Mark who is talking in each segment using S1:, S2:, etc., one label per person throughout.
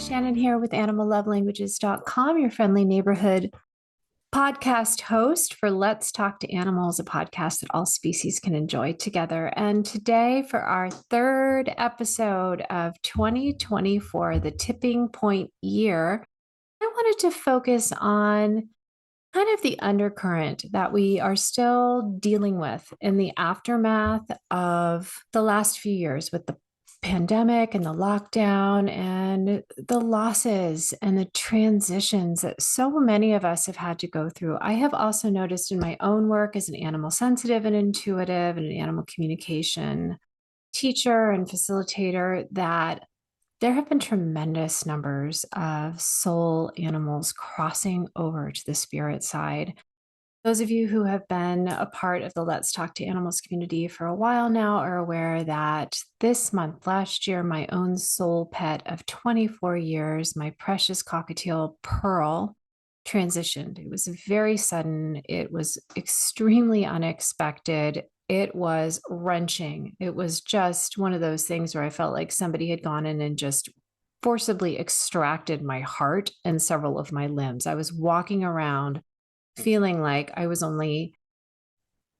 S1: Shannon here with animallovelanguages.com, your friendly neighborhood podcast host for Let's Talk to Animals, a podcast that all species can enjoy together. And today, for our third episode of 2024, the tipping point year, I wanted to focus on kind of the undercurrent that we are still dealing with in the aftermath of the last few years with the pandemic and the lockdown and the losses and the transitions that so many of us have had to go through. I have also noticed in my own work as an animal sensitive and intuitive and an animal communication teacher and facilitator that there have been tremendous numbers of soul animals crossing over to the spirit side. Those of you who have been a part of the Let's Talk to Animals community for a while now are aware that this month, last year, my own soul pet of 24 years, my precious cockatiel Pearl, transitioned. It was very sudden. It was extremely unexpected. It was wrenching. It was just one of those things where I felt like somebody had gone in and just forcibly extracted my heart and several of my limbs. I was walking around feeling like I was only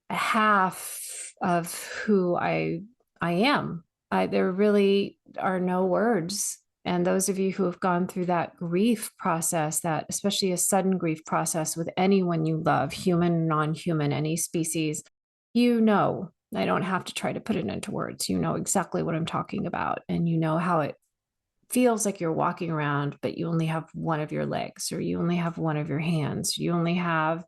S1: a half of who I am. There really are no words. And those of you who have gone through that grief process, that especially a sudden grief process with anyone you love, human, non-human, any species, you know, I don't have to try to put it into words. You know exactly what I'm talking about. And you know how it feels like you're walking around, but you only have one of your legs, or you only have one of your hands. You only have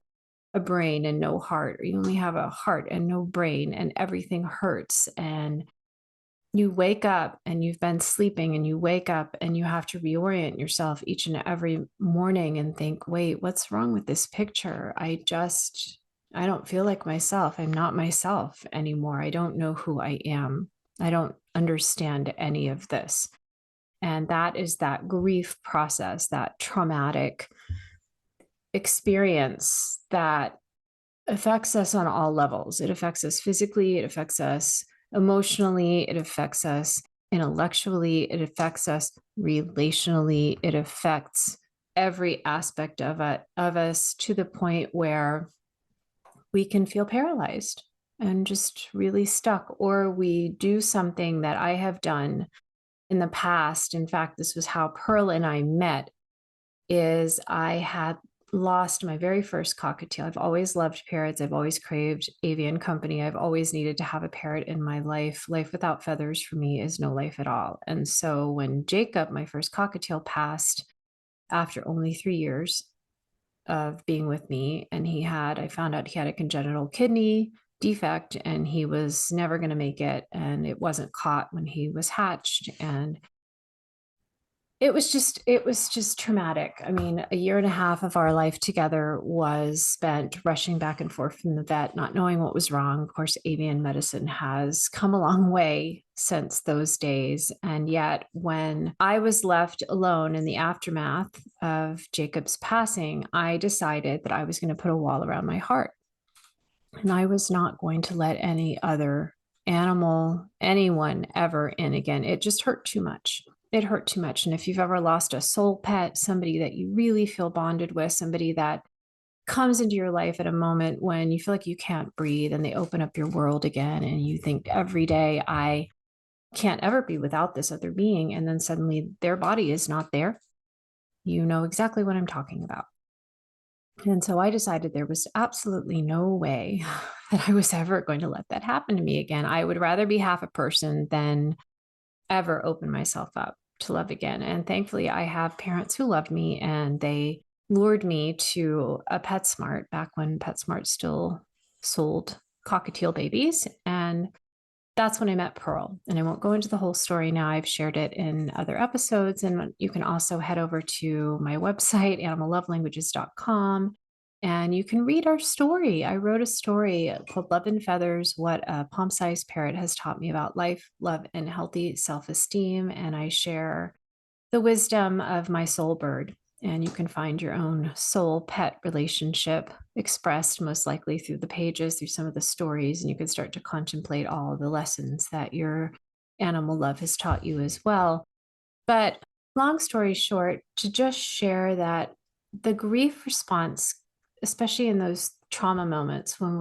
S1: a brain and no heart, or you only have a heart and no brain, and everything hurts. And you wake up and you've been sleeping, and you wake up and you have to reorient yourself each and every morning and think, wait, what's wrong with this picture? I don't feel like myself. I'm not myself anymore. I don't know who I am. I don't understand any of this. And that is that grief process, that traumatic experience that affects us on all levels. It affects us physically, it affects us emotionally, it affects us intellectually, it affects us relationally, it affects every aspect of us to the point where we can feel paralyzed and just really stuck, or we do something that I have done in the past. In fact, this was how Pearl and I met, is I had lost my very first cockatiel. I've always loved parrots. I've always craved avian company. I've always needed to have a parrot in my life. Life without feathers for me is no life at all. And so when Jacob, my first cockatiel, passed after only 3 years of being with me, and I found out he had a congenital kidney defect and he was never going to make it, and it wasn't caught when he was hatched, and it was just traumatic. I mean, a year and a half of our life together was spent rushing back and forth from the vet, not knowing what was wrong. Of course, avian medicine has come a long way since those days. And yet, when I was left alone in the aftermath of Jacob's passing, I decided that I was going to put a wall around my heart. And I was not going to let any other animal, anyone ever in again. It just hurt too much. It hurt too much. And if you've ever lost a soul pet, somebody that you really feel bonded with, somebody that comes into your life at a moment when you feel like you can't breathe and they open up your world again, and you think every day, I can't ever be without this other being. And then suddenly their body is not there. You know exactly what I'm talking about. And so I decided there was absolutely no way that I was ever going to let that happen to me again. I would rather be half a person than ever open myself up to love again. And thankfully, I have parents who loved me, and they lured me to a PetSmart back when PetSmart still sold cockatiel babies. And that's when I met Pearl. And I won't go into the whole story now. I've shared it in other episodes. And you can also head over to my website, animallovelanguages.com, and you can read our story. I wrote a story called Love and Feathers, What a Palm-Sized Parrot Has Taught Me About Life, Love, and Healthy Self-Esteem. And I share the wisdom of my soul bird. And you can find your own soul pet relationship expressed most likely through the pages, through some of the stories, and you can start to contemplate all of the lessons that your animal love has taught you as well. But long story short, to just share that the grief response, especially in those trauma moments when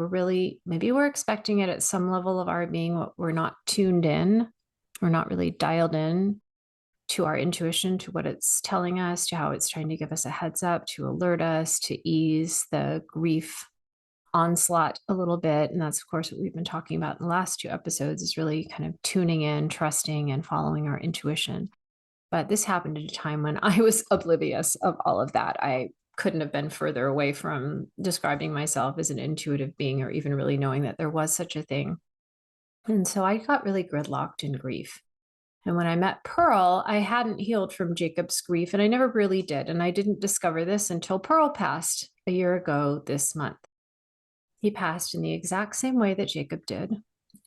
S1: maybe we're expecting it at some level of our being, but we're not tuned in, we're not really dialed in to our intuition, to what it's telling us, to how it's trying to give us a heads up, to alert us, to ease the grief onslaught a little bit. And that's, of course, what we've been talking about in the last 2 episodes, is really kind of tuning in, trusting, and following our intuition. But this happened at a time when I was oblivious of all of that. I couldn't have been further away from describing myself as an intuitive being, or even really knowing that there was such a thing. And so I got really gridlocked in grief. And when I met Pearl, I hadn't healed from Jacob's grief, and I never really did. And I didn't discover this until Pearl passed a year ago this month. He passed in the exact same way that Jacob did.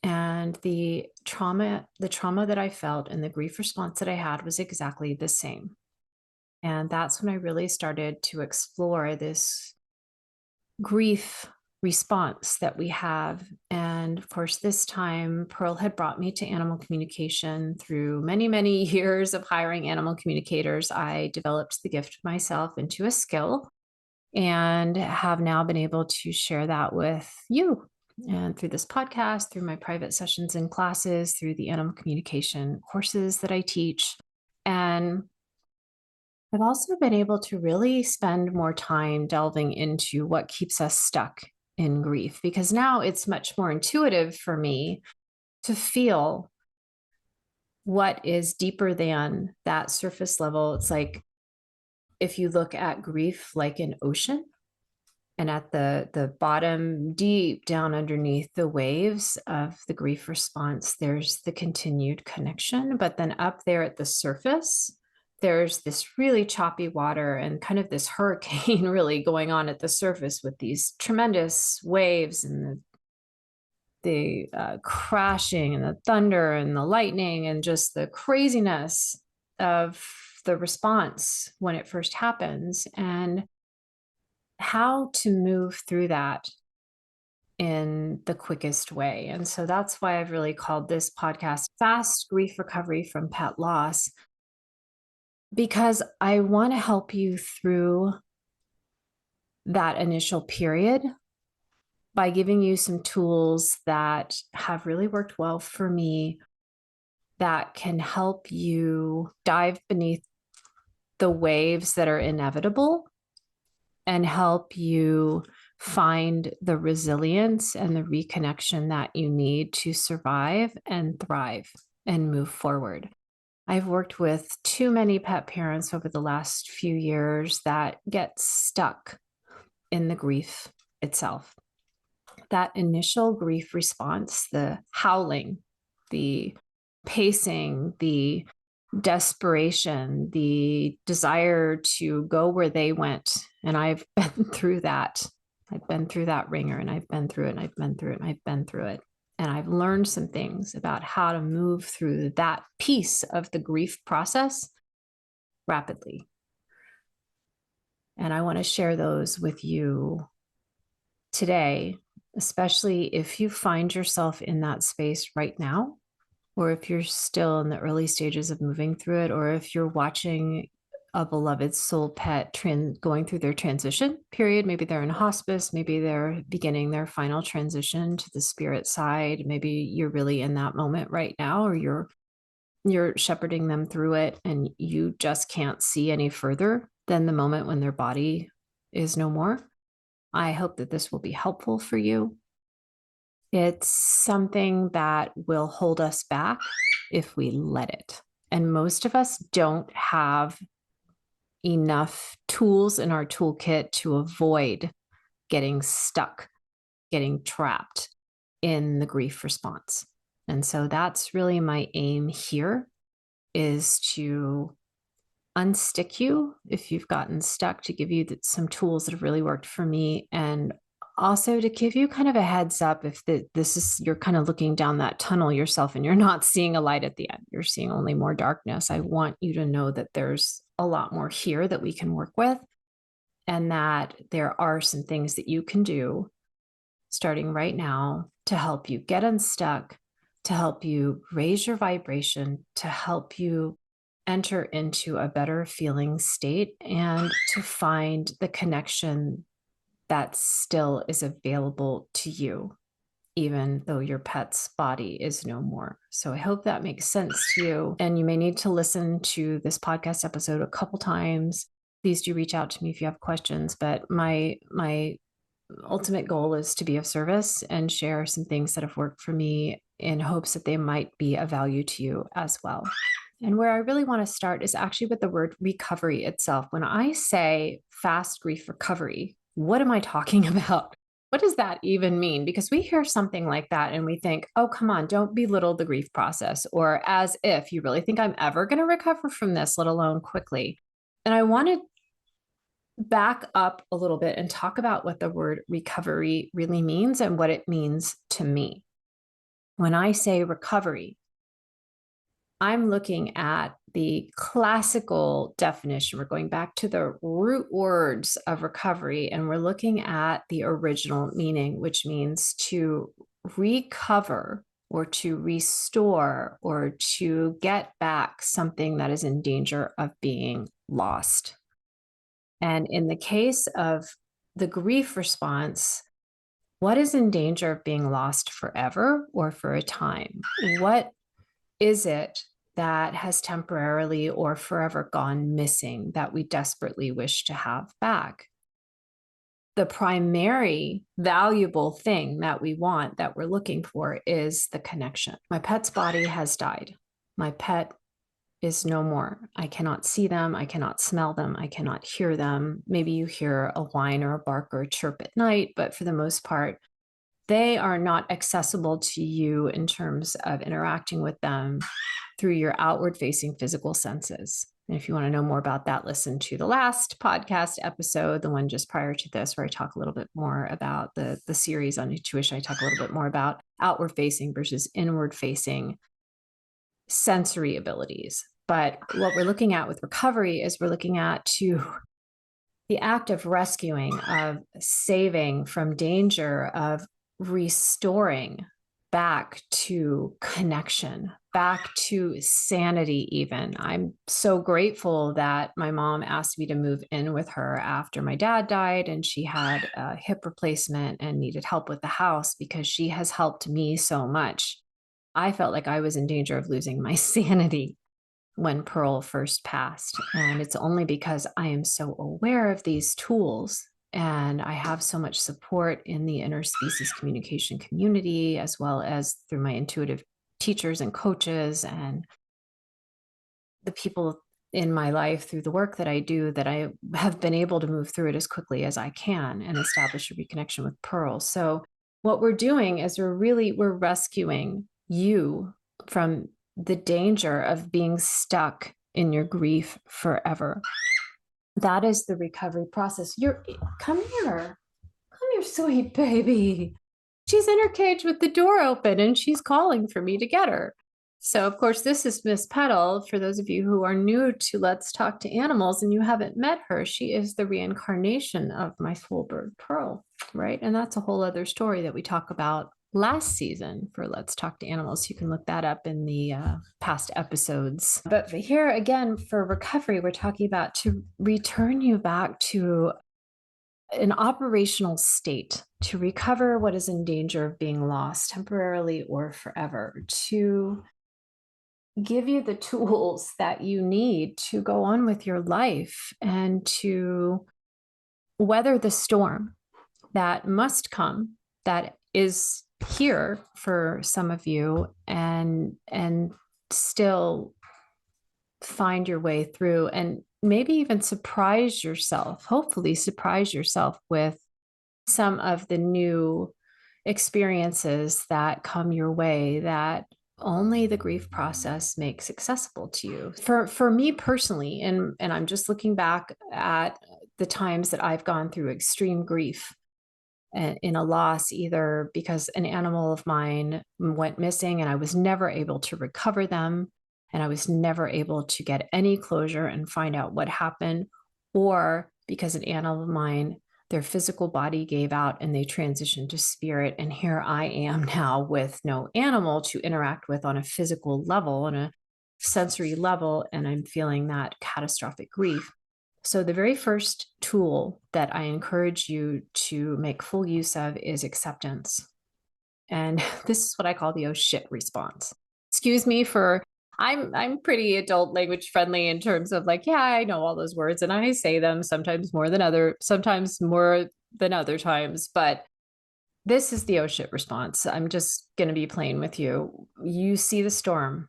S1: And the trauma that I felt and the grief response that I had was exactly the same. And that's when I really started to explore this grief response that we have. And of course, this time Pearl had brought me to animal communication. Through many, many years of hiring animal communicators, I developed the gift myself into a skill, and have now been able to share that with you. And through this podcast, through my private sessions and classes, through the animal communication courses that I teach. And I've also been able to really spend more time delving into what keeps us stuck in grief, because now it's much more intuitive for me to feel what is deeper than that surface level. It's like if you look at grief like an ocean, and at the bottom, deep down underneath the waves of the grief response, there's the continued connection. But then up there at the surface, there's this really choppy water and kind of this hurricane really going on at the surface, with these tremendous waves and the crashing and the thunder and the lightning and just the craziness of the response when it first happens, and how to move through that in the quickest way. And so that's why I've really called this podcast Fast Grief Recovery from Pet Loss, because I want to help you through that initial period by giving you some tools that have really worked well for me, that can help you dive beneath the waves that are inevitable and help you find the resilience and the reconnection that you need to survive and thrive and move forward. I've worked with too many pet parents over the last few years that get stuck in the grief itself. That initial grief response, the howling, the pacing, the desperation, the desire to go where they went. And I've been through that. I've been through that ringer, and I've been through it, and I've been through it, and I've been through it. And I've learned some things about how to move through that piece of the grief process rapidly. And I want to share those with you today, especially if you find yourself in that space right now, or if you're still in the early stages of moving through it, or if you're watching a beloved soul pet going through their transition period. Maybe they're in hospice, maybe they're beginning their final transition to the spirit side. Maybe you're really in that moment right now, or you're shepherding them through it, and you just can't see any further than the moment when their body is no more. I hope that this will be helpful for you. It's something that will hold us back if we let it. And most of us don't have enough tools in our toolkit to avoid getting stuck, getting trapped in the grief response. And so that's really my aim here, is to unstick you if you've gotten stuck, to give you some tools that have really worked for me, and also to give you kind of a heads up if this is, you're kind of looking down that tunnel yourself and you're not seeing a light at the end, you're seeing only more darkness. I want you to know that there's a lot more here that we can work with, and that there are some things that you can do starting right now to help you get unstuck, to help you raise your vibration, to help you enter into a better feeling state and to find the connection that still is available to you, even though your pet's body is no more. So I hope that makes sense to you. And you may need to listen to this podcast episode a couple times. Please do reach out to me if you have questions. But my ultimate goal is to be of service and share some things that have worked for me in hopes that they might be of value to you as well. And where I really want to start is actually with the word recovery itself. When I say fast grief recovery, what am I talking about? What does that even mean? Because we hear something like that and we think, oh, come on, don't belittle the grief process, or as if you really think I'm ever going to recover from this, let alone quickly. And I want to back up a little bit and talk about what the word recovery really means and what it means to me. When I say recovery, I'm looking at the classical definition. We're going back to the root words of recovery, and we're looking at the original meaning, which means to recover or to restore or to get back something that is in danger of being lost. And in the case of the grief response, what is in danger of being lost forever or for a time? What is it that has temporarily or forever gone missing that we desperately wish to have back? The primary valuable thing that we want, that we're looking for, is the connection. My pet's body has died. My pet is no more. I cannot see them. I cannot smell them. I cannot hear them. Maybe you hear a whine or a bark or a chirp at night, but for the most part, they are not accessible to you in terms of interacting with them through your outward facing physical senses. And if you want to know more about that, listen to the last podcast episode, the one just prior to this, where I talk a little bit more about the series on intuition. I talk a little bit more about outward facing versus inward facing sensory abilities. But what we're looking at with recovery is we're looking at the act of rescuing, of saving from danger, of restoring back to connection, back to sanity even. I'm so grateful that my mom asked me to move in with her after my dad died and she had a hip replacement and needed help with the house, because she has helped me so much. I felt like I was in danger of losing my sanity when Pearl first passed. And it's only because I am so aware of these tools and I have so much support in the interspecies communication community, as well as through my intuitive teachers and coaches and the people in my life through the work that I do, that I have been able to move through it as quickly as I can and establish a reconnection with Pearl. So what we're doing is we're rescuing you from the danger of being stuck in your grief forever. That is the recovery process. Come here, sweet baby. She's in her cage with the door open and she's calling for me to get her. So of course, this is Miss Petal. For those of you who are new to Let's Talk to Animals and you haven't met her, she is the reincarnation of my full bird Pearl, right? And that's a whole other story that we talk about last season for Let's Talk to Animals. You can look that up in the past episodes. But for here again, for recovery, we're talking about to return you back to an operational state, to recover what is in danger of being lost temporarily or forever, to give you the tools that you need to go on with your life and to weather the storm that must come, that is here for some of you, and still find your way through, and maybe even surprise yourself, hopefully surprise yourself with some of the new experiences that come your way that only the grief process makes accessible to you. For me personally, and I'm just looking back at the times that I've gone through extreme grief in a loss, either because an animal of mine went missing and I was never able to recover them, and I was never able to get any closure and find out what happened, or because an animal of mine, their physical body gave out and they transitioned to spirit. And here I am now with no animal to interact with on a physical level, on a sensory level and I'm feeling that catastrophic grief. So the very first tool that I encourage you to make full use of is acceptance. And this is what I call the oh shit response. Excuse me for I'm pretty adult language friendly in terms of like, yeah, I know all those words and I say them sometimes more than other times, but this is the oh shit response. I'm just going to be plain with you. You see the storm.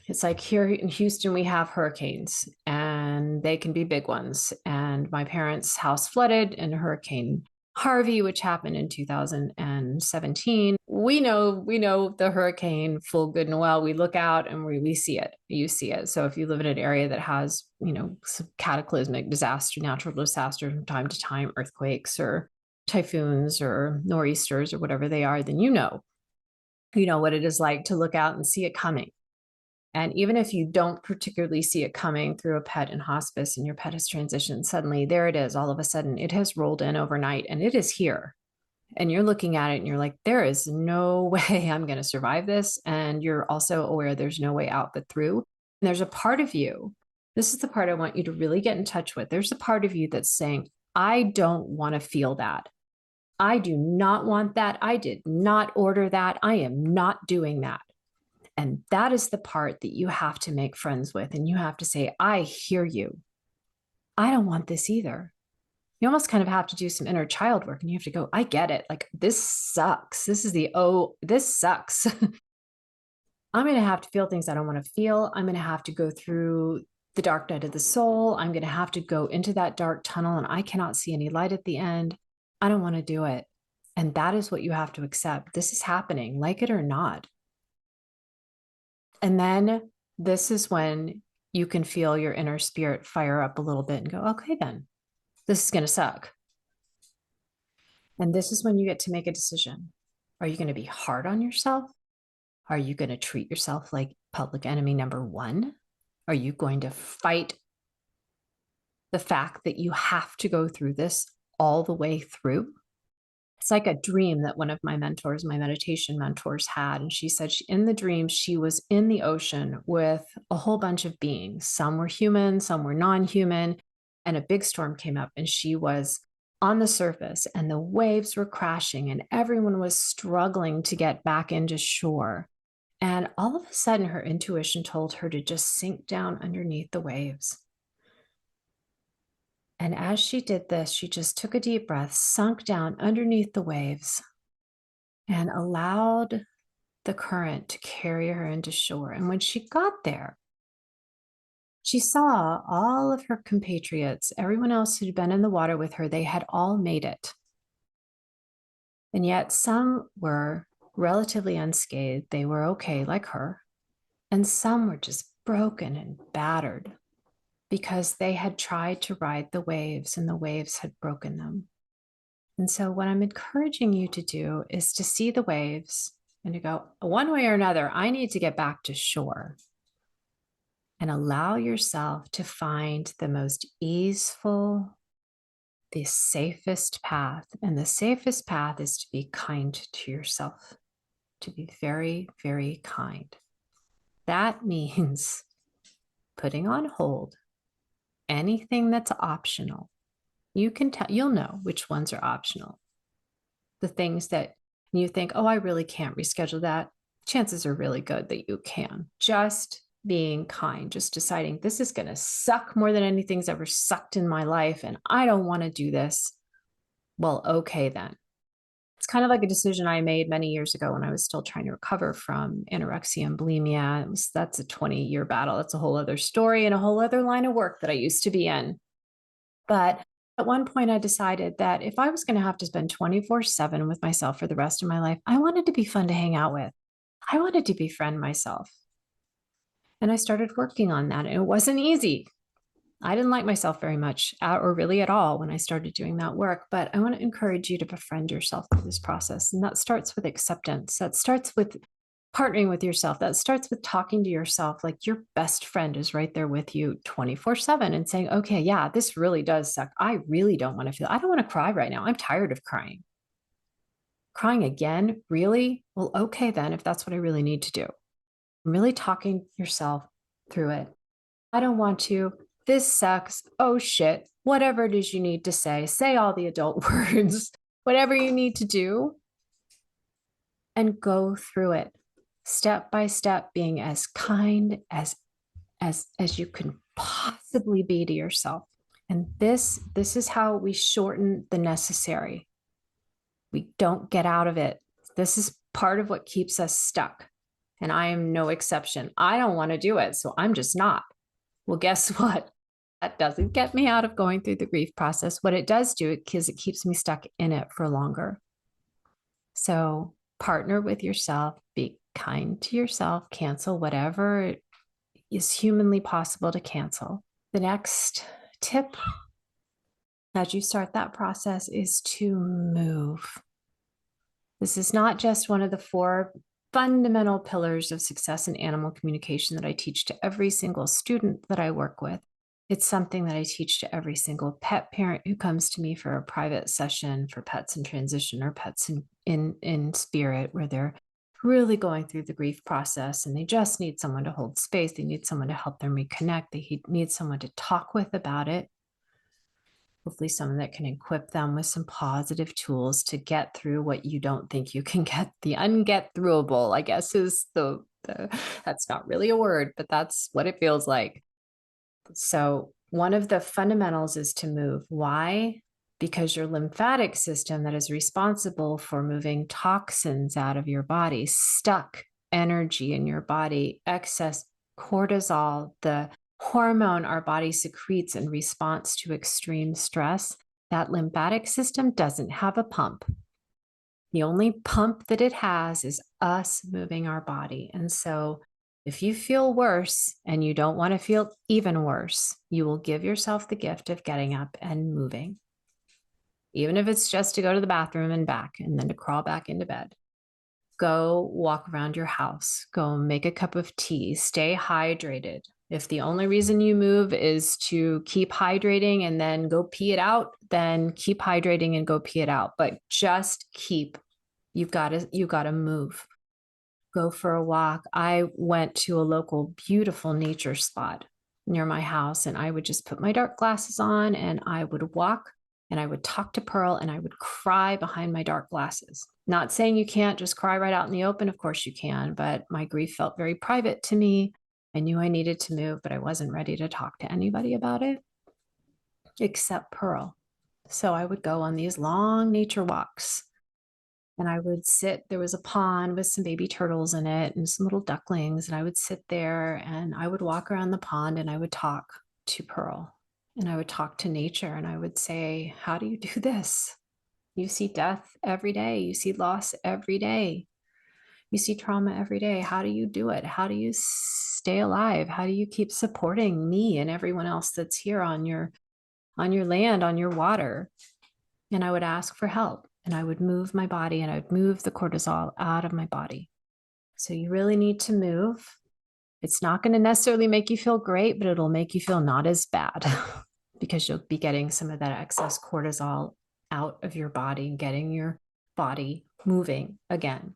S1: It's like here in Houston, we have hurricanes and they can be big ones. And my parents' house flooded in Hurricane Harvey, which happened in 2017. We know the hurricane full good and well. We look out and we see it. You see it. So if you live in an area that has, some cataclysmic disaster, natural disaster from time to time, earthquakes or typhoons or nor'easters or whatever they are, then you know what it is like to look out and see it coming. And even if you don't particularly see it coming through a pet in hospice and your pet has transitioned, suddenly there it is. All of a sudden, it has rolled in overnight and it is here. And you're looking at it and you're like, there is no way I'm going to survive this. And you're also aware there's no way out but through. And there's a part of you. This is the part I want you to really get in touch with. There's a part of you that's saying, I don't want to feel that. I do not want that. I did not order that. I am not doing that. And that is the part that you have to make friends with. And you have to say, I hear you. I don't want this either. You almost kind of have to do some inner child work and you have to go, I get it. Like, this sucks. This sucks. I'm going to have to feel things I don't want to feel. I'm going to have to go through the dark night of the soul. I'm going to have to go into that dark tunnel and I cannot see any light at the end. I don't want to do it. And that is what you have to accept. This is happening, like it or not. And then this is when you can feel your inner spirit fire up a little bit and go, okay, then this is going to suck. And this is when you get to make a decision. Are you going to be hard on yourself? Are you going to treat yourself like public enemy number one? Are you going to fight the fact that you have to go through this all the way through? It's like a dream that one of my mentors, my meditation mentors, had. And she said in the dream, she was in the ocean with a whole bunch of beings. Some were human, some were non-human. And a big storm came up and she was on the surface and the waves were crashing and everyone was struggling to get back into shore. And all of a sudden, her intuition told her to just sink down underneath the waves. And as she did this, she just took a deep breath, sunk down underneath the waves, and allowed the current to carry her into shore. And when she got there, she saw all of her compatriots, everyone else who'd been in the water with her, they had all made it. And yet some were relatively unscathed. They were okay, like her. And some were just broken and battered because they had tried to ride the waves and the waves had broken them. And so what I'm encouraging you to do is to see the waves and to go, one way or another, I need to get back to shore, and allow yourself to find the most easeful, the safest path. And the safest path is to be kind to yourself, to be very, very kind. That means putting on hold anything that's optional. You'll know which ones are optional. The things that you think, oh, I really can't reschedule that. Chances are really good that you can. Just being kind, just deciding this is going to suck more than anything's ever sucked in my life. And I don't want to do this. Well, okay, then. It's kind of like a decision I made many years ago when I was still trying to recover from anorexia and bulimia. That's a 20-year battle. That's a whole other story and a whole other line of work that I used to be in. But at one point, I decided that if I was going to have to spend 24/7 with myself for the rest of my life, I wanted to be fun to hang out with. I wanted to befriend myself. And I started working on that. And it wasn't easy. I didn't like myself very much or really at all when I started doing that work, but I want to encourage you to befriend yourself through this process. And that starts with acceptance. That starts with partnering with yourself. That starts with talking to yourself like your best friend is right there with you 24/7 and saying, okay, yeah, this really does suck. I really don't want to I don't want to cry right now. I'm tired of crying. Crying again? Really? Well, okay, then, if that's what I really need to do. Really talking yourself through it. I don't want to. This sucks. Oh shit. Whatever it is you need to say all the adult words, whatever you need to do, and go through it step by step, being as kind as you can possibly be to yourself. And this is how we shorten the necessary. We don't get out of it. This is part of what keeps us stuck. And I am no exception. I don't want to do it, so I'm just not. Well, guess what? That doesn't get me out of going through the grief process. What it does do is it keeps me stuck in it for longer. So partner with yourself, be kind to yourself, cancel whatever is humanly possible to cancel. The next tip as you start that process is to move. This is not just one of the 4 fundamental pillars of success in animal communication that I teach to every single student that I work with. It's something that I teach to every single pet parent who comes to me for a private session for pets in transition or pets in spirit, where they're really going through the grief process and they just need someone to hold space. They need someone to help them reconnect. They need someone to talk with about it. Hopefully someone that can equip them with some positive tools to get through what you don't think you can get. The unget throughable, I guess, is the that's not really a word, but that's what it feels like. So one of the fundamentals is to move. Why? Because your lymphatic system that is responsible for moving toxins out of your body, stuck energy in your body, excess cortisol, the hormone our body secretes in response to extreme stress, that lymphatic system doesn't have a pump. The only pump that it has is us moving our body. And so if you feel worse and you don't want to feel even worse, you will give yourself the gift of getting up and moving. Even if it's just to go to the bathroom and back and then to crawl back into bed. Go walk around your house, go make a cup of tea, stay hydrated. If the only reason you move is to keep hydrating and then go pee it out, then keep hydrating and go pee it out. But just keep, you've got to move. Go for a walk. I went to a local beautiful nature spot near my house, and I would just put my dark glasses on and I would walk and I would talk to Pearl and I would cry behind my dark glasses. Not saying you can't just cry right out in the open. Of course you can, but my grief felt very private to me. I knew I needed to move, but I wasn't ready to talk to anybody about it except Pearl. So I would go on these long nature walks and I would sit, there was a pond with some baby turtles in it and some little ducklings. And I would sit there and I would walk around the pond and I would talk to Pearl and I would talk to nature and I would say, how do you do this? You see death every day. You see loss every day. You see trauma every day. How do you do it? How do you stay alive? How do you keep supporting me and everyone else that's here on your land, on your water? And I would ask for help and I would move my body and I would move the cortisol out of my body. So you really need to move. It's not going to necessarily make you feel great, but it'll make you feel not as bad because you'll be getting some of that excess cortisol out of your body and getting your body moving again.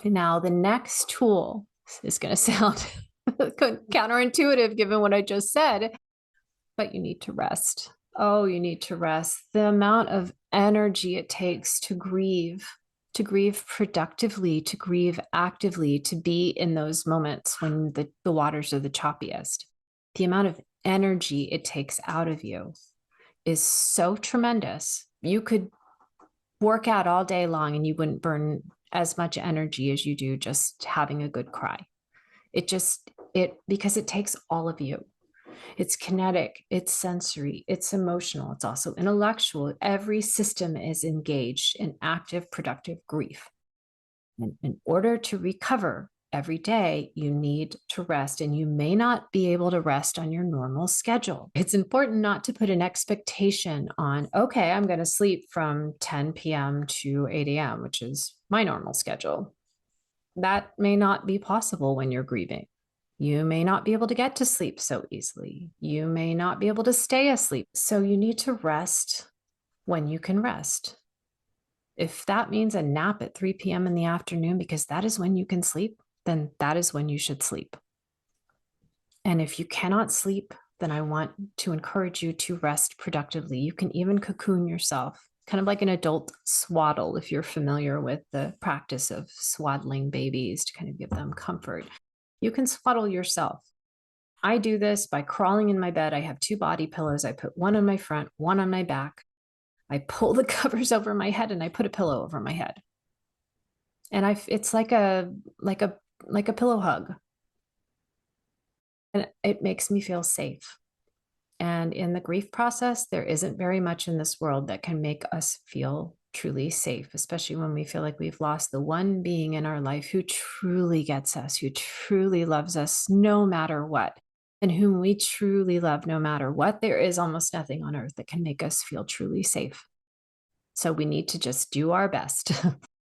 S1: And now the next tool is going to sound counterintuitive given what I just said, but you need to rest. Oh, you need to rest. The amount of energy it takes to grieve productively, to grieve actively, to be in those moments when the waters are the choppiest. The amount of energy it takes out of you is so tremendous. You could work out all day long and you wouldn't burn as much energy as you do just having a good cry. Because it takes all of you. It's kinetic, it's sensory, it's emotional, it's also intellectual. Every system is engaged in active, productive grief. And in order to recover every day, you need to rest, and you may not be able to rest on your normal schedule. It's important not to put an expectation on, okay, I'm going to sleep from 10 p.m. to 8 a.m., which is my normal schedule. That may not be possible when you're grieving. You may not be able to get to sleep so easily. You may not be able to stay asleep. So you need to rest when you can rest. If that means a nap at 3 p.m. in the afternoon, because that is when you can sleep, then that is when you should sleep. And if you cannot sleep, then I want to encourage you to rest productively. You can even cocoon yourself, kind of like an adult swaddle, if you're familiar with the practice of swaddling babies to kind of give them comfort. You can swaddle yourself. I do this by crawling in my bed. I have 2 body pillows. I put one on my front, one on my back. I pull the covers over my head and I put a pillow over my head. And it's like a pillow hug. And it makes me feel safe. And in the grief process, there isn't very much in this world that can make us feel truly safe, especially when we feel like we've lost the one being in our life who truly gets us, who truly loves us no matter what, and whom we truly love no matter what. There is almost nothing on earth that can make us feel truly safe. So we need to just do our best.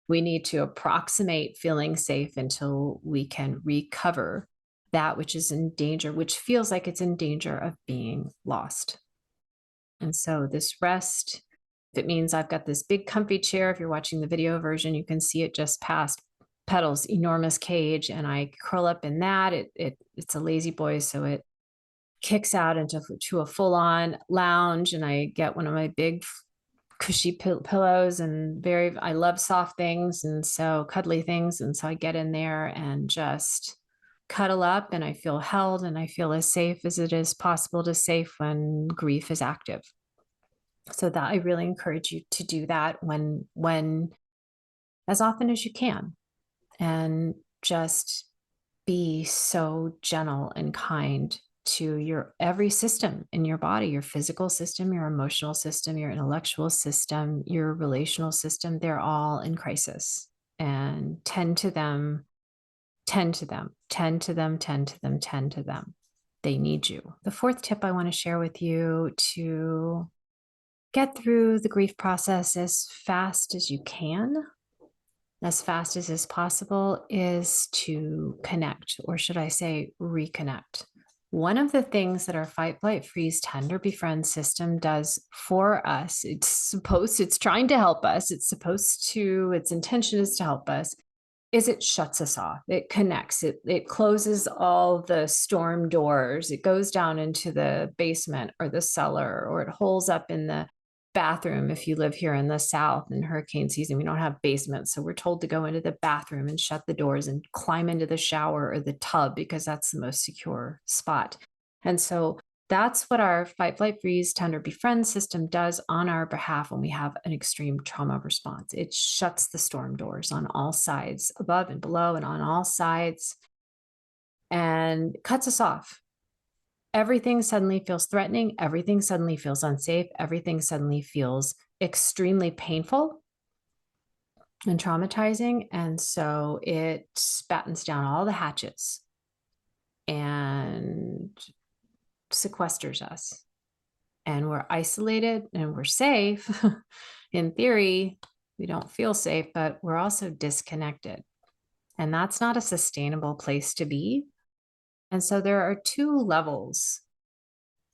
S1: We need to approximate feeling safe until we can recover that which is in danger, which feels like it's in danger of being lost. And so this rest, if it means I've got this big comfy chair, if you're watching the video version, you can see it just past Petal's enormous cage, and I curl up in that. It's a lazy boy, so it kicks out into a full-on lounge, and I get one of my big cushy pillows, and I love soft things, and so cuddly things, and so I get in there and just cuddle up, and I feel held, and I feel as safe as it is possible to safe when grief is active. So that I really encourage you to do that when as often as you can, and just be so gentle and kind to your every system in your body, your physical system, your emotional system, your intellectual system, your relational system. They're all in crisis, and tend to them, tend to them, tend to them, tend to them, tend to them. They need you. The 4th tip I want to share with you to get through the grief process as fast as you can, as fast as is possible, is to connect, or should I say reconnect. One of the things that our fight, flight, freeze, tender, befriend system does for us, it's trying to help us. Its intention is to help us, is it shuts us off. It connects, it closes all the storm doors. It goes down into the basement or the cellar, or it holes up in the bathroom. If you live here in the South in hurricane season, we don't have basements. So we're told to go into the bathroom and shut the doors and climb into the shower or the tub, because that's the most secure spot. And so that's what our fight, flight, freeze, tender, befriend system does on our behalf when we have an extreme trauma response. It shuts the storm doors on all sides, above and below and on all sides, and cuts us off. Everything suddenly feels threatening. Everything suddenly feels unsafe. Everything suddenly feels extremely painful and traumatizing. And so it battens down all the hatches and sequesters us. And we're isolated and we're safe. In theory, we don't feel safe, but we're also disconnected. And that's not a sustainable place to be. And so there are 2 levels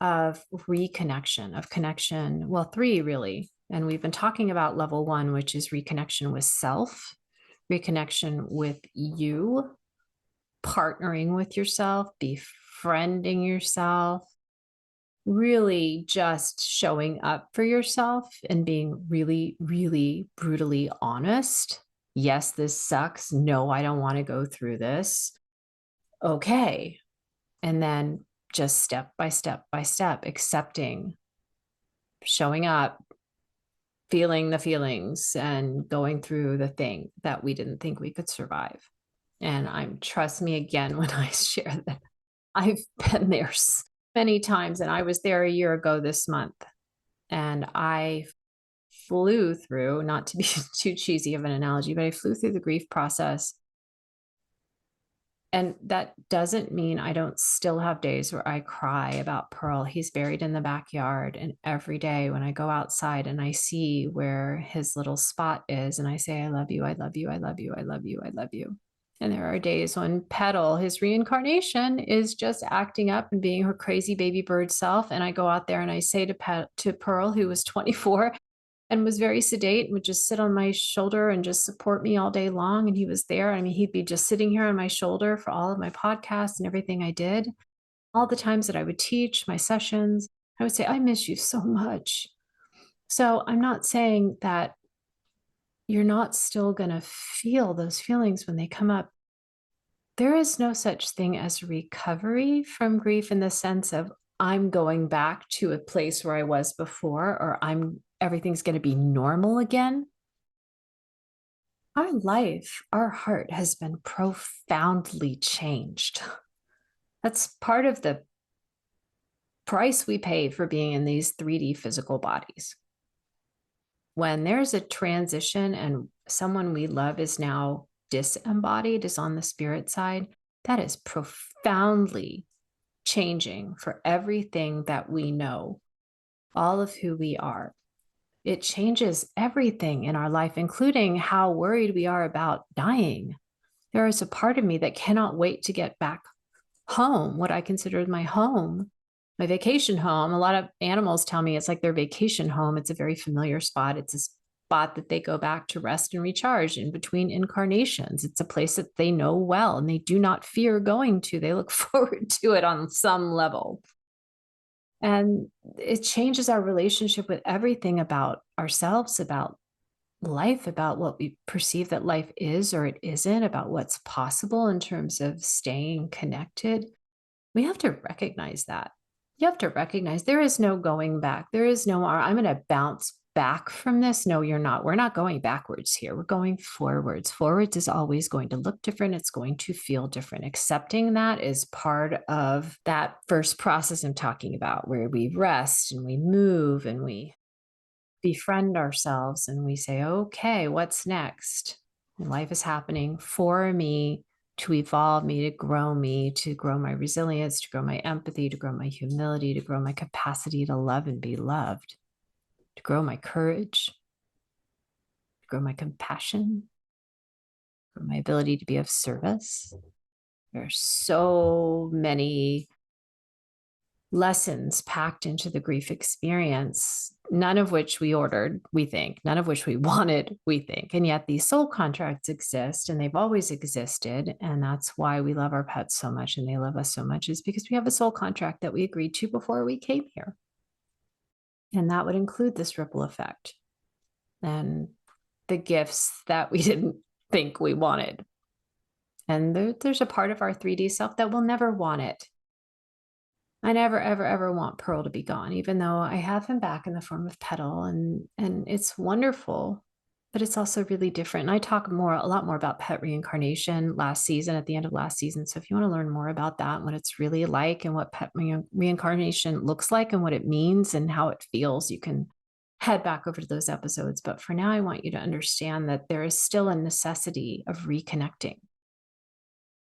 S1: of reconnection, of connection. Well, 3 really. And we've been talking about level 1, which is reconnection with self, reconnection with you, partnering with yourself, befriending yourself, really just showing up for yourself and being really, really brutally honest. Yes, this sucks. No, I don't want to go through this. Okay. And then just step by step by step, accepting, showing up, feeling the feelings, and going through the thing that we didn't think we could survive. And trust me again when I share that I've been there many times, and I was there a year ago this month, and I flew through, not to be too cheesy of an analogy, but I flew through the grief process. And that doesn't mean I don't still have days where I cry about Pearl. He's buried in the backyard. And every day when I go outside and I see where his little spot is, and I say, I love you, I love you, I love you, I love you, I love you. And there are days when Petal, his reincarnation, is just acting up and being her crazy baby bird self. And I go out there and I say to Pearl, who was 24, and was very sedate and would just sit on my shoulder and just support me all day long. And he was there. I mean, he'd be just sitting here on my shoulder for all of my podcasts and everything I did. All the times that I would teach my sessions, I would say, I miss you so much. So I'm not saying that you're not still going to feel those feelings when they come up. There is no such thing as recovery from grief in the sense of I'm going back to a place where I was before, or everything's going to be normal again. Our life, our heart has been profoundly changed. That's part of the price we pay for being in these 3D physical bodies. When there's a transition and someone we love is now disembodied, is on the spirit side, that is profoundly changing for everything that we know, all of who we are. It changes everything in our life, including how worried we are about dying. There is a part of me that cannot wait to get back home, what I consider my home, my vacation home. A lot of animals tell me it's like their vacation home. It's a very familiar spot. It's a spot that they go back to rest and recharge in between incarnations. It's a place that they know well and they do not fear going to. They look forward to it on some level. And it changes our relationship with everything about ourselves, about life, about what we perceive that life is or it isn't, about what's possible in terms of staying connected. We have to recognize that. You have to recognize there is no going back. There is no, I'm going to bounce back from this. No, you're not. We're not going backwards here. We're going forwards. Forwards is always going to look different. It's going to feel different. Accepting that is part of that first process I'm talking about, where we rest and we move and we befriend ourselves and we say, okay, what's next? And life is happening for me to evolve me, to grow my resilience, to grow my empathy, to grow my humility, to grow my capacity to love and be loved, to grow my courage, to grow my compassion, grow my ability to be of service. There are so many lessons packed into the grief experience, none of which we ordered, we think, none of which we wanted, we think. And yet these soul contracts exist and they've always existed. And that's why we love our pets so much and they love us so much, is because we have a soul contract that we agreed to before we came here. And that would include this ripple effect and the gifts that we didn't think we wanted. And there's a part of our 3D self that will never want it. I never, ever, ever want Pearl to be gone, even though I have him back in the form of Petal, and it's wonderful, but it's also really different. And I talk a lot more about pet reincarnation last season, at the end of last season. So if you want to learn more about that, and what it's really like, and what pet reincarnation looks like, and what it means, and how it feels, you can head back over to those episodes. But for now, I want you to understand that there is still a necessity of reconnecting.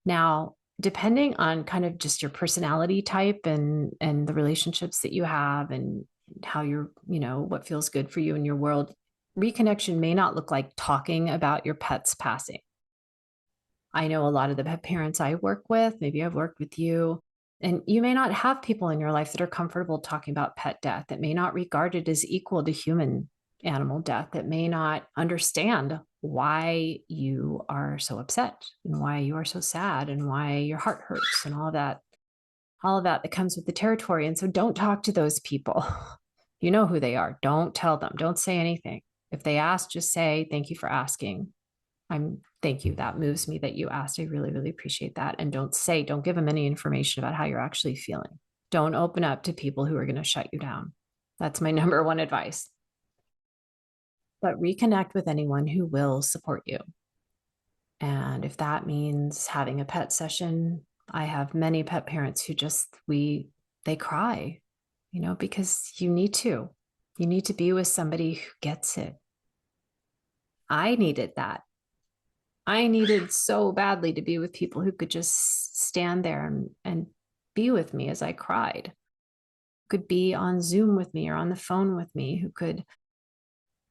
S1: Now, depending on kind of just your personality type and the relationships that you have and how you're, what feels good for you in your world, reconnection may not look like talking about your pet's passing. I know a lot of the pet parents I work with, maybe I've worked with you, and you may not have people in your life that are comfortable talking about pet death, that may not regard it as equal to human animal death, that may not understand why you are so upset and why you are so sad and why your heart hurts and all of that comes with the territory. And so don't talk to those people. You know who they are. Don't tell them. Don't say anything. If they ask, just say, thank you for asking. Thank you. That moves me that you asked. I really, really appreciate that. And don't give them any information about how you're actually feeling. Don't open up to people who are going to shut you down. That's my number one advice. But reconnect with anyone who will support you. And if that means having a pet session, I have many pet parents who they cry, because you need to be with somebody who gets it. I needed that. I needed so badly to be with people who could just stand there and be with me as I cried, could be on Zoom with me or on the phone with me,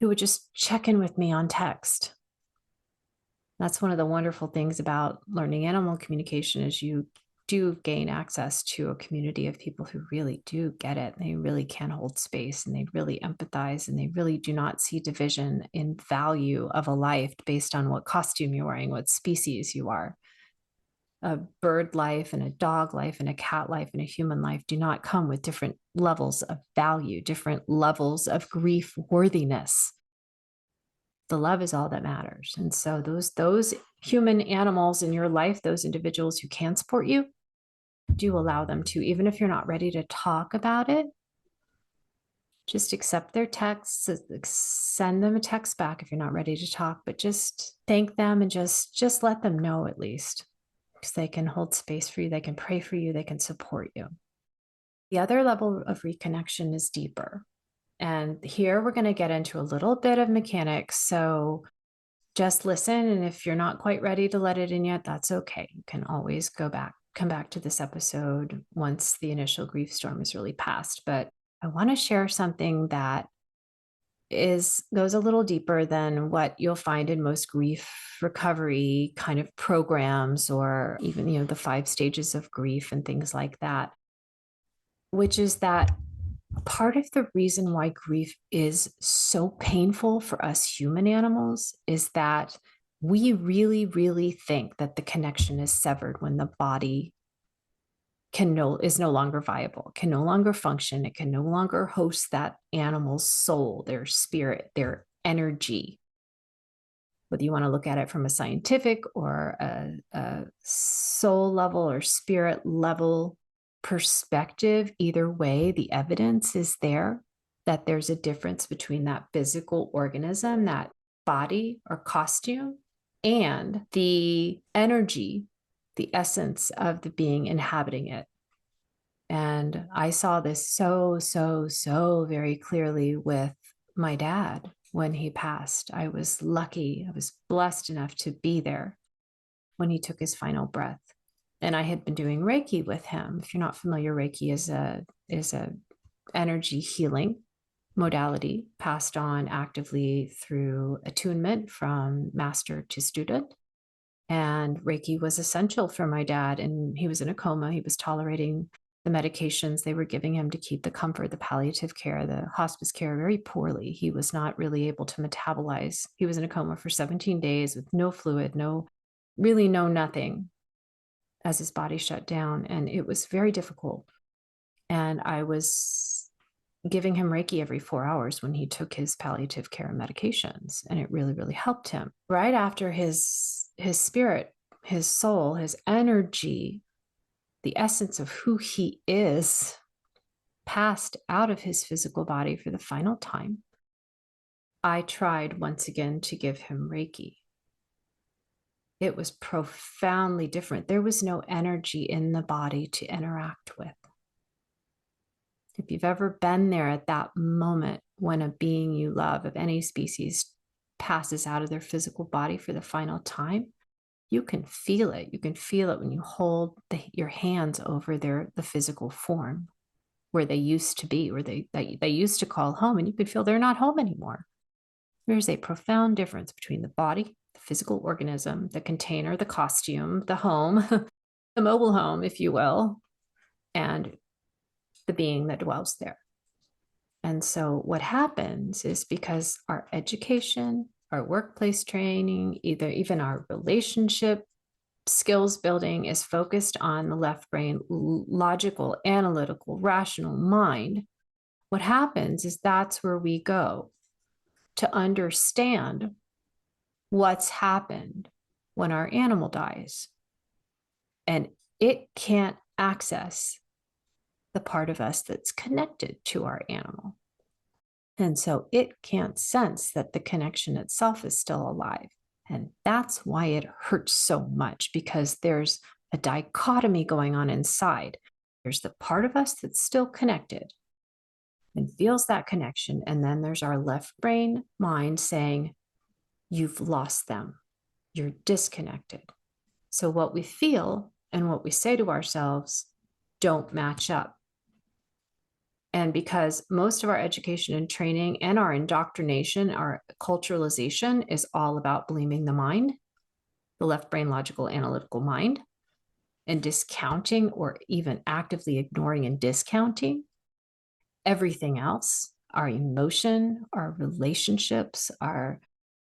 S1: who would just check in with me on text. That's one of the wonderful things about learning animal communication, is you do gain access to a community of people who really do get it. They really can hold space and they really empathize and they really do not see division in value of a life based on what costume you're wearing, what species you are. a bird life and a dog life and a cat life and a human life do not come with different levels of value, different levels of grief worthiness. The love is all that matters. And so those human animals in your life, those individuals who can support you, do allow them to, even if you're not ready to talk about it, just accept their texts, send them a text back if you're not ready to talk, but just thank them and just let them know at least, because they can hold space for you, they can pray for you, they can support you. The other level of reconnection is deeper. And here we're going to get into a little bit of mechanics. So just listen. And if you're not quite ready to let it in yet, that's okay. You can always come back to this episode once the initial grief storm is really past. But I want to share something that goes a little deeper than what you'll find in most grief recovery kind of programs, or even, the 5 stages of grief and things like that, which is that part of the reason why grief is so painful for us human animals is that we really, really think that the connection is severed when the body is no longer viable, can no longer function. It can no longer host that animal's soul, their spirit, their energy. Whether you want to look at it from a scientific or a soul level or spirit level perspective, either way, the evidence is there that there's a difference between that physical organism, that body or costume, and the energy, the essence of the being inhabiting it. And I saw this so very clearly with my dad when he passed. I was lucky, I was blessed enough to be there when he took his final breath. And I had been doing Reiki with him. If you're not familiar, Reiki is a energy healing modality passed on actively through attunement from master to student. And Reiki was essential for my dad. And he was in a coma. He was tolerating the medications they were giving him to keep the comfort, the palliative care, the hospice care very poorly. He was not really able to metabolize. He was in a coma for 17 days with no fluid, no nothing, as his body shut down. And it was very difficult. And I was giving him Reiki every 4 hours when he took his palliative care medications. And it really, really helped him. Right after his spirit, his soul, his energy, the essence of who he is, passed out of his physical body for the final time, I tried once again to give him Reiki. It was profoundly different. There was no energy in the body to interact with. If you've ever been there at that moment when a being you love of any species passes out of their physical body for the final time, you can feel it. You can feel it when you hold your hands over the physical form where they used to be, where they used to call home, and you can feel they're not home anymore. There's a profound difference between the body, the physical organism, the container, the costume, the home, the mobile home, if you will, and the being that dwells there. And so what happens is, because our education, our workplace training, even our relationship skills building is focused on the left brain, logical, analytical, rational mind, what happens is that's where we go to understand what's happened when our animal dies. And it can't access the part of us that's connected to our animal. And so it can't sense that the connection itself is still alive. And that's why it hurts so much, because there's a dichotomy going on inside. There's the part of us that's still connected and feels that connection. And then there's our left brain mind saying, you've lost them. You're disconnected. So what we feel and what we say to ourselves don't match up. And because most of our education and training and our indoctrination, our culturalization is all about blaming the mind, the left brain, logical, analytical mind, and discounting or even actively ignoring and discounting everything else, our emotion, our relationships, our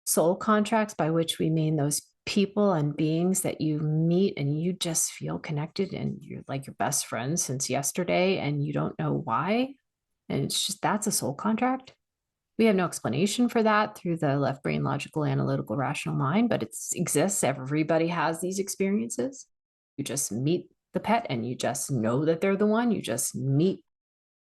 S1: soul contracts, by which we mean those people and beings that you meet and you just feel connected and you're like your best friend since yesterday and you don't know why. And it's just, that's a soul contract. We have no explanation for that through the left brain, logical, analytical, rational mind, but it exists. Everybody has these experiences. You just meet the pet and you just know that they're the one. You just meet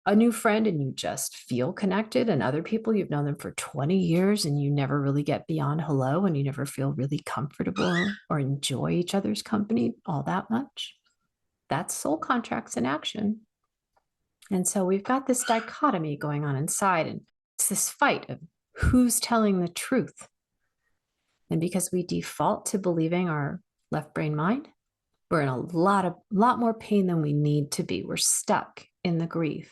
S1: a new friend and you just feel connected, and other people you've known them for 20 years and you never really get beyond hello and you never feel really comfortable or enjoy each other's company all that much. That's soul contracts in action. And so we've got this dichotomy going on inside, and it's this fight of who's telling the truth. And because we default to believing our left brain mind, we're in a lot more pain than we need to be. We're stuck in the grief.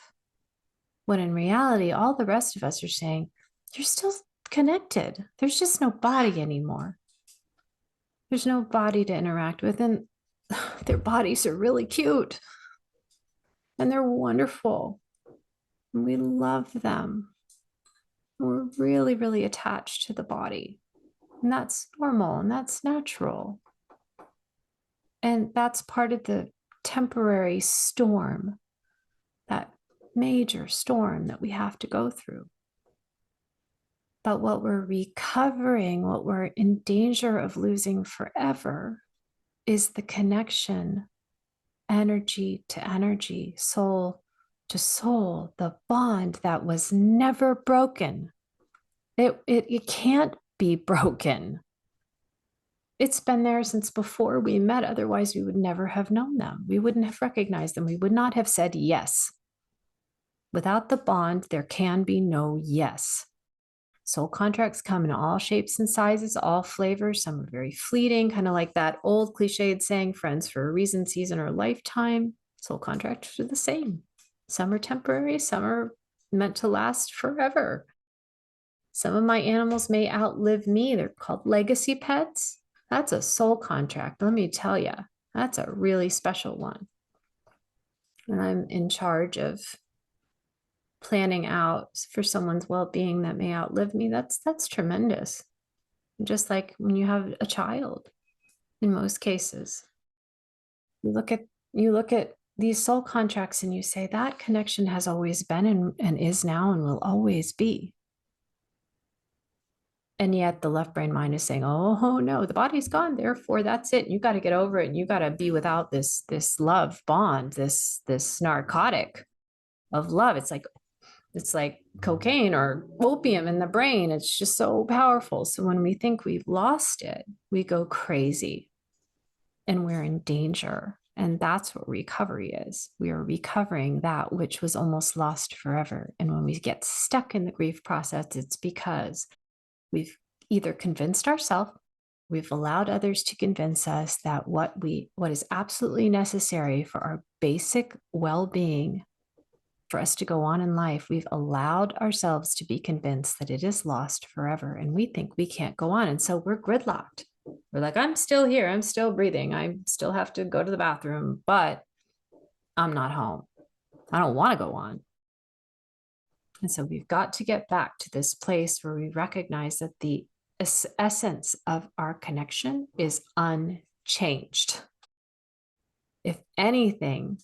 S1: When in reality, all the rest of us are saying, you're still connected. There's just no body anymore. There's no body to interact with. And their bodies are really cute. And they're wonderful. And we love them. We're really, really attached to the body. And that's normal and that's natural. And that's part of the temporary storm, that major storm that we have to go through. But what we're recovering, what we're in danger of losing forever, is the connection, energy to energy, soul to soul, the bond that was never broken. It can't be broken. It's been there since before we met. Otherwise, we would never have known them. We wouldn't have recognized them. We would not have said yes. Without the bond, there can be no yes. Soul contracts come in all shapes and sizes, all flavors. Some are very fleeting, kind of like that old cliched saying, friends for a reason, season, or lifetime. Soul contracts are the same. Some are temporary, some are meant to last forever. Some of my animals may outlive me. They're called legacy pets. That's a soul contract. Let me tell you, that's a really special one. And I'm in charge of planning out for someone's well-being that may outlive me. That's tremendous. Just like when you have a child, in most cases, you look at these soul contracts and you say that connection has always been and is now and will always be. And yet the left brain mind is saying, oh no, the body's gone, therefore that's it. You got to get over it. And you got to be without this love bond, this narcotic of love. It's like cocaine or opium in the brain. It's just so powerful. So when we think we've lost it, we go crazy and we're in danger. And that's what recovery is. We are recovering that which was almost lost forever. And when we get stuck in the grief process, it's because we've either convinced ourselves, we've allowed others to convince us that what is absolutely necessary for our basic well-being, for us to go on in life, we've allowed ourselves to be convinced that it is lost forever. And we think we can't go on. And so we're gridlocked. We're like, I'm still here. I'm still breathing. I still have to go to the bathroom, but I'm not home. I don't want to go on. And so we've got to get back to this place where we recognize that the essence of our connection is unchanged. If anything,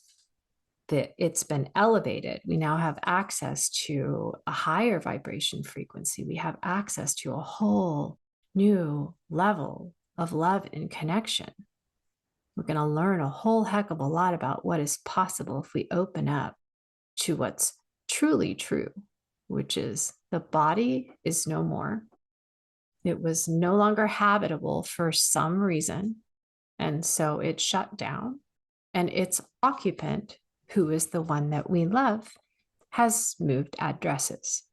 S1: that it's been elevated. We now have access to a higher vibration frequency. We have access to a whole new level of love and connection. We're going to learn a whole heck of a lot about what is possible if we open up to what's truly true, which is the body is no more. It was no longer habitable for some reason, and so it shut down, and its occupant, who is the one that we love, has moved addresses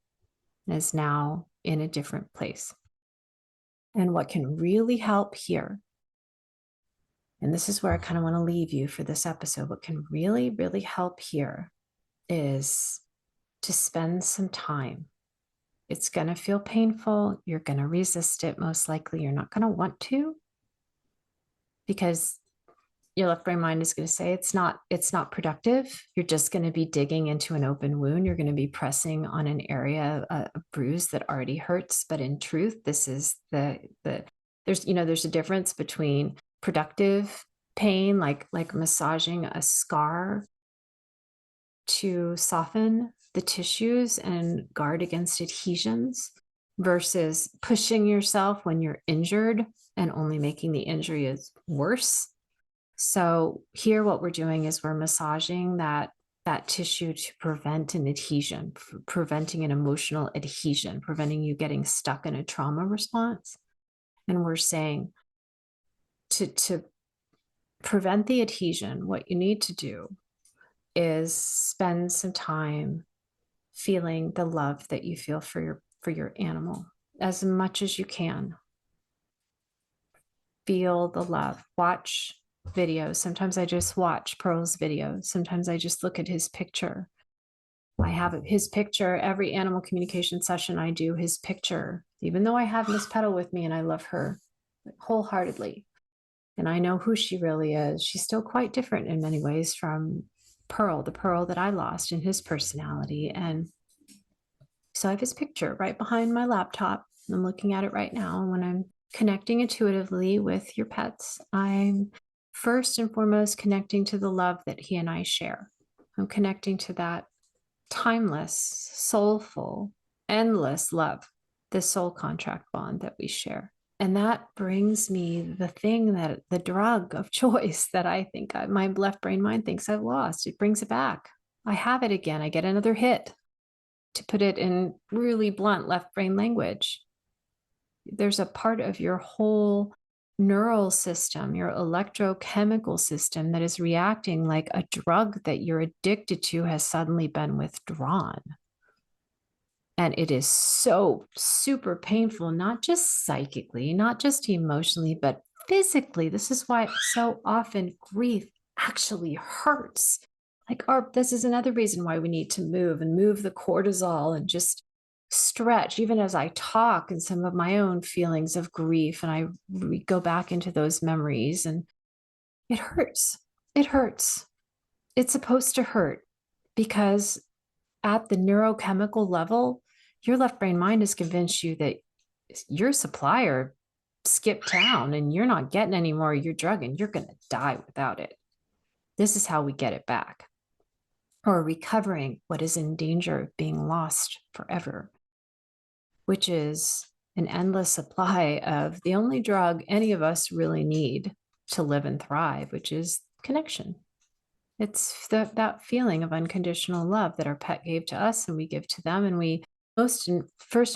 S1: and is now in a different place. And what can really help here, and this is where I kind of want to leave you for this episode, what can really, really help here is to spend some time. It's going to feel painful. You're going to resist it. Most likely you're not going to want to, because your left brain mind is going to say it's not productive. You're just going to be digging into an open wound. You're going to be pressing on an area, a bruise that already hurts. But in truth, this is the there's a difference between productive pain, like massaging a scar to soften the tissues and guard against adhesions, versus pushing yourself when you're injured and only making the injury is worse. So here what we're doing is we're massaging that tissue to prevent an adhesion, preventing an emotional adhesion, preventing you getting stuck in a trauma response. And we're saying to prevent the adhesion, what you need to do is spend some time feeling the love that you feel for your animal as much as you can. Feel the love. Watch videos. Sometimes I just watch Pearl's videos. Sometimes I just look at his picture. I have his picture every animal communication session I do, his picture, even though I have Miss Petal with me and I love her wholeheartedly. And I know who she really is. She's still quite different in many ways from Pearl, the Pearl that I lost in his personality. And so I have his picture right behind my laptop. I'm looking at it right now. And when I'm connecting intuitively with your pets, I'm first and foremost connecting to the love that he and I share. I'm connecting to that timeless, soulful, endless love, the soul contract bond that we share. And that brings me the thing that the drug of choice that I think my left brain mind thinks I've lost. It brings it back. I have it again. I get another hit. To put it in really blunt left brain language, there's a part of your whole neural system, your electrochemical system, that is reacting like a drug that you're addicted to has suddenly been withdrawn. And it is so super painful, not just psychically, not just emotionally, but physically. This is why so often grief actually hurts. This is another reason why we need to move and move the cortisol and just stretch, even as I talk, and some of my own feelings of grief. And we go back into those memories, and it hurts. It hurts. It's supposed to hurt, because at the neurochemical level, your left brain mind has convinced you that your supplier skipped town and you're not getting any more of your drug and you're going to die without it. This is how we get it back, or recovering what is in danger of being lost forever, which is an endless supply of the only drug any of us really need to live and thrive, which is connection. It's that feeling of unconditional love that our pet gave to us and we give to them. And we first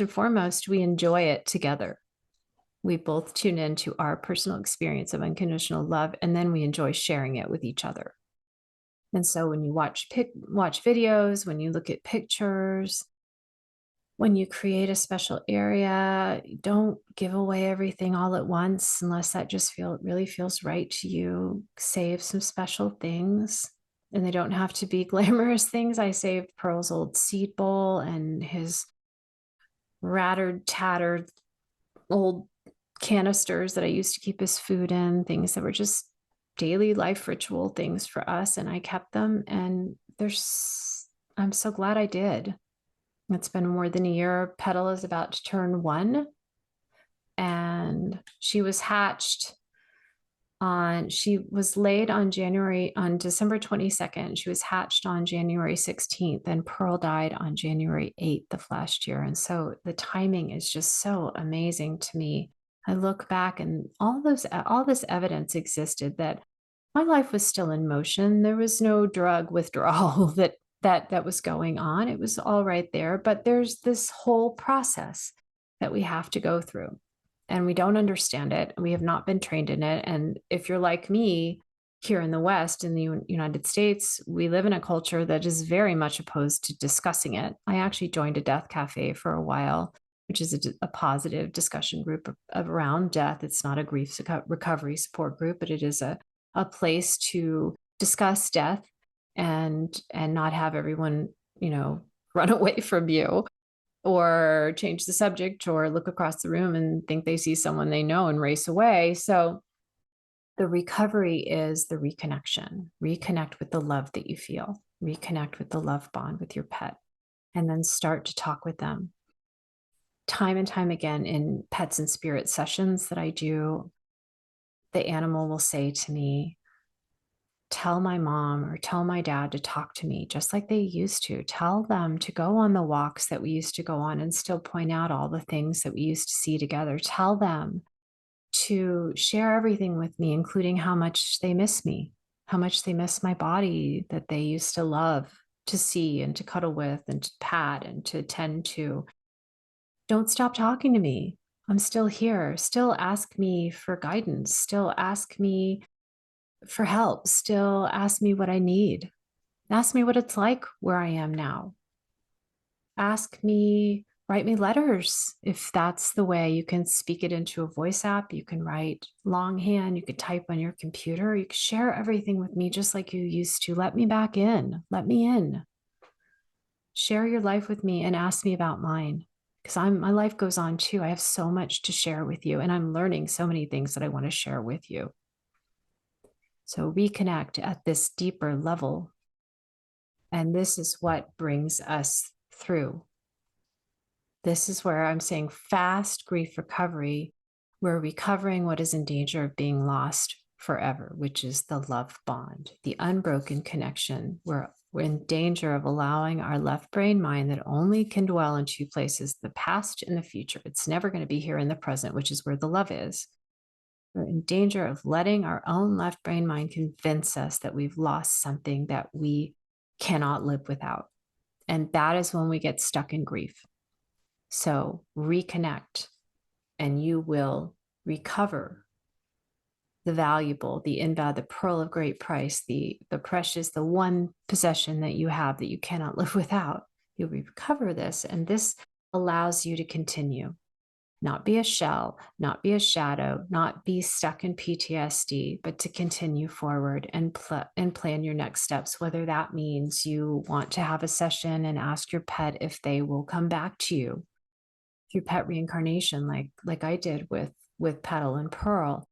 S1: and foremost, we enjoy it together. We both tune into our personal experience of unconditional love, and then we enjoy sharing it with each other. And so when you watch videos, when you look at pictures, when you create a special area, don't give away everything all at once unless that just really feels right to you. Save some special things, and they don't have to be glamorous things. I saved Pearl's old seed bowl and his tattered old canisters that I used to keep his food in, things that were just daily life ritual things for us. And I kept them, and I'm so glad I did. It's been more than a year. Petal is about to turn 1, and she was laid on December 22nd. She was hatched on January 16th, and Pearl died on January 8th of last year. And so the timing is just so amazing to me. I look back, and all this evidence existed that my life was still in motion. There was no drug withdrawal that was going on. It was all right there, but there's this whole process that we have to go through, and we don't understand it. We have not been trained in it. And if you're like me, here in the West, in the United States, we live in a culture that is very much opposed to discussing it. I actually joined a death cafe for a while, which is a positive discussion group around death. It's not a grief recovery support group, but it is a place to discuss death and not have everyone, run away from you or change the subject or look across the room and think they see someone they know and race away. So the recovery is the reconnection. Reconnect with the love that you feel. Reconnect with the love bond with your pet, and then start to talk with them. time and time again in pets and spirit sessions that I do, the animal will say to me, tell my mom or tell my dad to talk to me just like they used to. Tell them to go on the walks that we used to go on and still point out all the things that we used to see together. Tell them to share everything with me, including how much they miss me, how much they miss my body that they used to love to see and to cuddle with and to pat and to tend to. Don't stop talking to me. I'm still here. Still ask me for guidance. Still ask me for help. Still ask me what I need. Ask me what it's like where I am now. Ask me, write me letters if that's the way. You can speak it into a voice app. You can write longhand. You could type on your computer. You can share everything with me just like you used to. Let me back in. Let me in. Share your life with me and ask me about mine, because my life goes on too. I have so much to share with you, and I'm learning so many things that I want to share with you. So reconnect at this deeper level. And this is what brings us through. This is where I'm saying fast grief recovery. We're recovering what is in danger of being lost forever, which is the love bond, the unbroken connection. We're in danger of allowing our left brain mind that only can dwell in two places, the past and the future. It's never going to be here in the present, which is where the love is. We're in danger of letting our own left brain mind convince us that we've lost something that we cannot live without. And that is when we get stuck in grief. So reconnect, and you will recover the valuable, the invaluable, the pearl of great price, the precious, the one possession that you have that you cannot live without. You'll recover this, and this allows you to continue. Not be a shell, not be a shadow, not be stuck in PTSD, but to continue forward and plan your next steps, whether that means you want to have a session and ask your pet if they will come back to you through pet reincarnation, like I did with Petal and Pearl.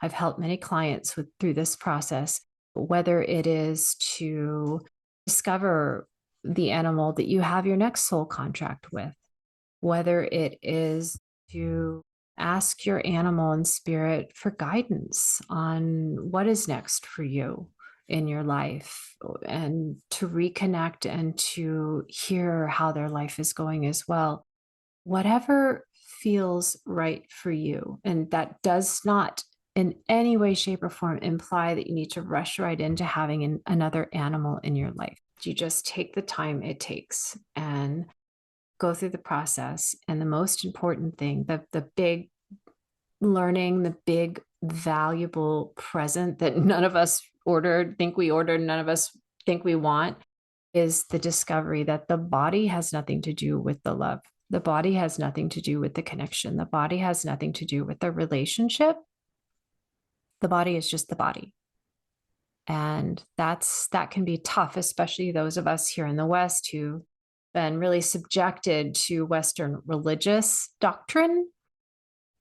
S1: I've helped many clients through this process, whether it is to discover the animal that you have your next soul contract with, whether it is to ask your animal and spirit for guidance on what is next for you in your life, and to reconnect and to hear how their life is going as well. Whatever feels right for you. And that does not in any way, shape, or form imply that you need to rush right into having another animal in your life. You just take the time it takes and go through the process. And the most important thing, the big learning, the big valuable present that none of us think we ordered, none of us think we want, is the discovery that the body has nothing to do with the love. The body has nothing to do with the connection. The body has nothing to do with the relationship. The body is just the body. And that can be tough, especially those of us here in the West who've been really subjected to Western religious doctrine.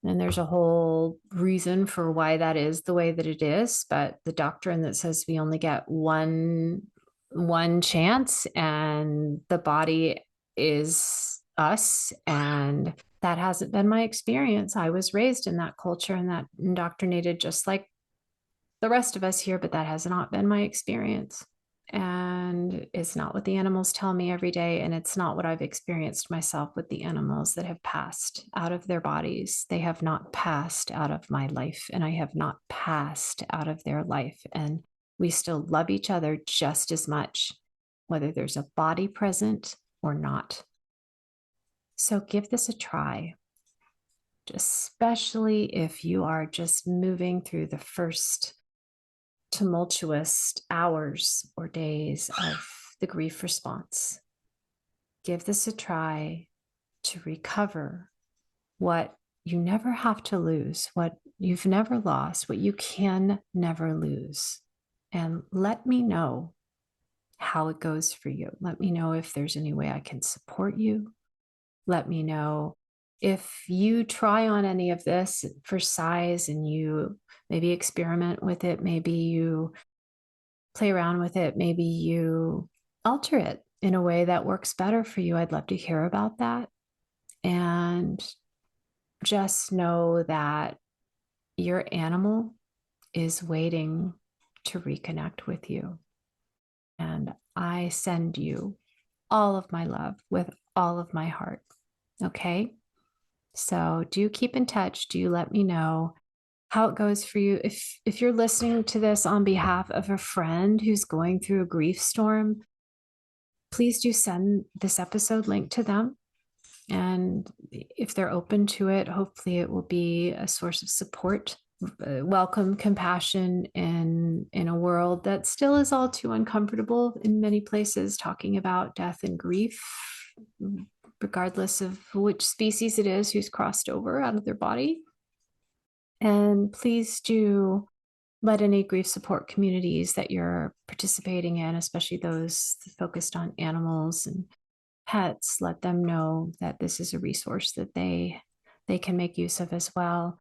S1: And there's a whole reason for why that is the way that it is. But the doctrine that says we only get one chance, and the body is us, and that hasn't been my experience. I was raised in that culture and that indoctrinated just like the rest of us here, but that has not been my experience. And it's not what the animals tell me every day. And it's not what I've experienced myself with the animals that have passed out of their bodies. They have not passed out of my life, and I have not passed out of their life. And we still love each other just as much, whether there's a body present or not. So give this a try, especially if you are just moving through the first tumultuous hours or days of the grief response. Give this a try to recover what you never have to lose, what you've never lost, what you can never lose. And let me know how it goes for you. Let me know if there's any way I can support you. Let me know if you try on any of this for size and you maybe experiment with it, maybe you play around with it, maybe you alter it in a way that works better for you. I'd love to hear about that. And just know that your animal is waiting to reconnect with you. And I send you all of my love with all of my heart. Okay. So do keep in touch. Do let me know how it goes for you. If you're listening to this on behalf of a friend who's going through a grief storm, please do send this episode link to them. And if they're open to it, hopefully it will be a source of support, welcome, compassion in a world that still is all too uncomfortable in many places, talking about death and grief, regardless of which species it is who's crossed over out of their body. And please do let any grief support communities that you're participating in, especially those focused on animals and pets, let them know that this is a resource that they can make use of as well.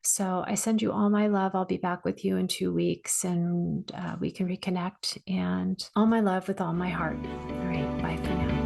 S1: So I send you all my love. I'll be back with you in 2 weeks, and we can reconnect. And all my love with all my heart. All right, bye for now.